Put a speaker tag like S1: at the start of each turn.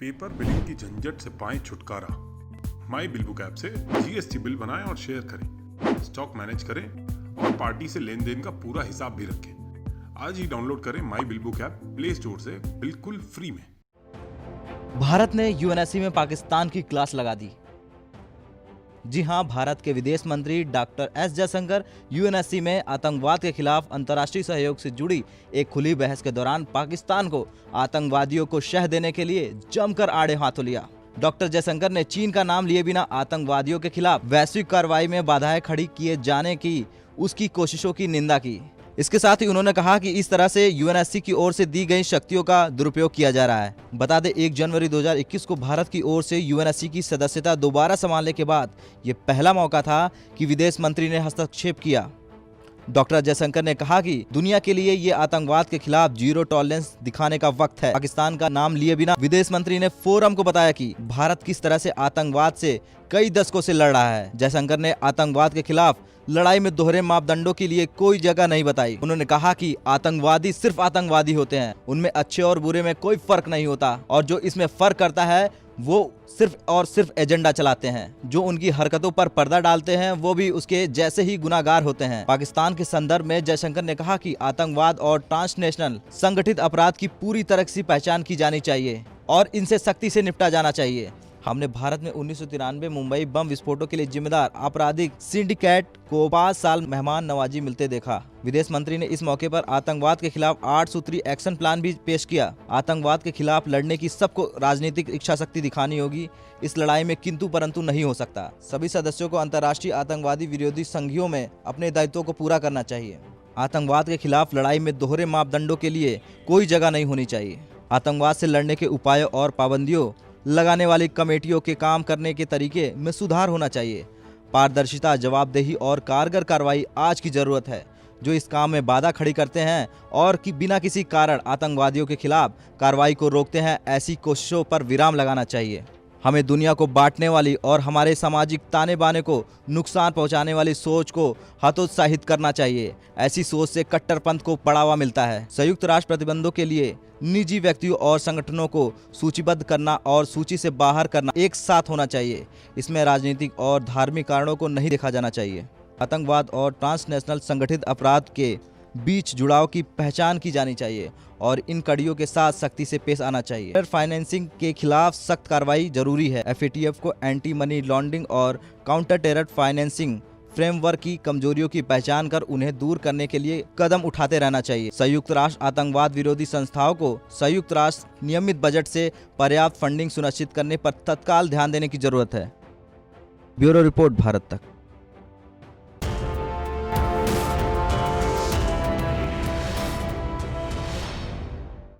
S1: Paper billing की झंझट से पाएं छुटकारा। माई बिल बुक ऐप से जीएसटी बिल बनाएं और शेयर करें, स्टॉक मैनेज करें और पार्टी से लेन देन का पूरा हिसाब भी रखें। आज ही डाउनलोड करें my bill book app play store से बिल्कुल फ्री में।
S2: भारत ने यूएनएससी में पाकिस्तान की क्लास लगा दी। जी हां, भारत के विदेश मंत्री डॉक्टर एस जयशंकर यूएनएससी में आतंकवाद के खिलाफ अंतर्राष्ट्रीय सहयोग से जुड़ी एक खुली बहस के दौरान पाकिस्तान को आतंकवादियों को शह देने के लिए जमकर आड़े हाथों लिया। डॉक्टर जयशंकर ने चीन का नाम लिए बिना आतंकवादियों के खिलाफ वैश्विक कार्रवाई में बाधाएं खड़ी किए जाने की उसकी कोशिशों की निंदा की। इसके साथ ही उन्होंने कहा कि इस तरह से यूएनएससी की ओर से दी गई शक्तियों का दुरुपयोग किया जा रहा है। बता दें, 1 जनवरी 2021 को भारत की ओर से यूएनएससी की सदस्यता दोबारा संभालने के बाद ये पहला मौका था कि विदेश मंत्री ने हस्तक्षेप किया। डॉक्टर जयशंकर ने कहा कि दुनिया के लिए ये आतंकवाद के खिलाफ जीरो टॉलरेंस दिखाने का वक्त है। पाकिस्तान का नाम लिए बिना विदेश मंत्री ने फोरम को बताया कि भारत किस तरह से आतंकवाद से कई दशकों से लड़ रहा है। जयशंकर ने आतंकवाद के खिलाफ लड़ाई में दोहरे मापदंडों के लिए कोई जगह नहीं बताई। उन्होंने कहा कि आतंकवादी सिर्फ आतंकवादी होते हैं, उनमें अच्छे और बुरे में कोई फर्क नहीं होता, और जो इसमें फर्क करता है वो सिर्फ और सिर्फ एजेंडा चलाते हैं। जो उनकी हरकतों पर पर्दा डालते हैं वो भी उसके जैसे ही गुनाहगार होते हैं। पाकिस्तान के संदर्भ में जयशंकर ने कहा कि आतंकवाद और ट्रांसनेशनल संगठित अपराध की पूरी तरह से पहचान की जानी चाहिए और इनसे सख्ती से निपटा जाना चाहिए। हमने भारत में 1993 मुंबई बम विस्फोटों के लिए जिम्मेदार आपराधिक सिंडिकेट को 5 साल मेहमान नवाजी मिलते देखा। विदेश मंत्री ने इस मौके पर आतंकवाद के खिलाफ 8 सूत्री एक्शन प्लान भी पेश किया। आतंकवाद के खिलाफ लड़ने की सबको राजनीतिक इच्छा शक्ति दिखानी होगी। इस लड़ाई में किंतु परंतु नहीं हो सकता। सभी सदस्यों को अंतर्राष्ट्रीय आतंकवादी विरोधी संधियों में अपने दायित्वों को पूरा करना चाहिए। आतंकवाद के खिलाफ लड़ाई में दोहरे मापदंडों के लिए कोई जगह नहीं होनी चाहिए। आतंकवाद से लड़ने के उपायों और पाबंदियों लगाने वाली कमेटियों के काम करने के तरीके में सुधार होना चाहिए। पारदर्शिता, जवाबदेही और कारगर कार्रवाई आज की जरूरत है। जो इस काम में बाधा खड़ी करते हैं और कि बिना किसी कारण आतंकवादियों के खिलाफ कार्रवाई को रोकते हैं, ऐसी कोशिशों पर विराम लगाना चाहिए। हमें दुनिया को बांटने वाली और हमारे सामाजिक ताने बाने को नुकसान पहुंचाने वाली सोच को हतोत्साहित करना चाहिए। ऐसी सोच से कट्टरपंथ को बढ़ावा मिलता है। संयुक्त राष्ट्र प्रतिबंधों के लिए निजी व्यक्तियों और संगठनों को सूचीबद्ध करना और सूची से बाहर करना एक साथ होना चाहिए। इसमें राजनीतिक और धार्मिक कारणों को नहीं देखा जाना चाहिए। आतंकवाद और ट्रांसनेशनल संगठित अपराध के बीच जुड़ाव की पहचान की जानी चाहिए और इन कड़ियों के साथ सख्ती से पेश आना चाहिए। टेरर फाइनेंसिंग के खिलाफ सख्त कार्रवाई जरूरी है। एफएटीएफ को एंटी मनी लॉन्ड्रिंग और काउंटर टेरर फाइनेंसिंग फ्रेमवर्क की कमजोरियों की पहचान कर उन्हें दूर करने के लिए कदम उठाते रहना चाहिए। संयुक्त राष्ट्र आतंकवाद विरोधी संस्थाओं को संयुक्त राष्ट्र नियमित बजट से पर्याप्त फंडिंग सुनिश्चित करने पर तत्काल ध्यान देने की जरूरत है। ब्यूरो रिपोर्ट, भारत तक।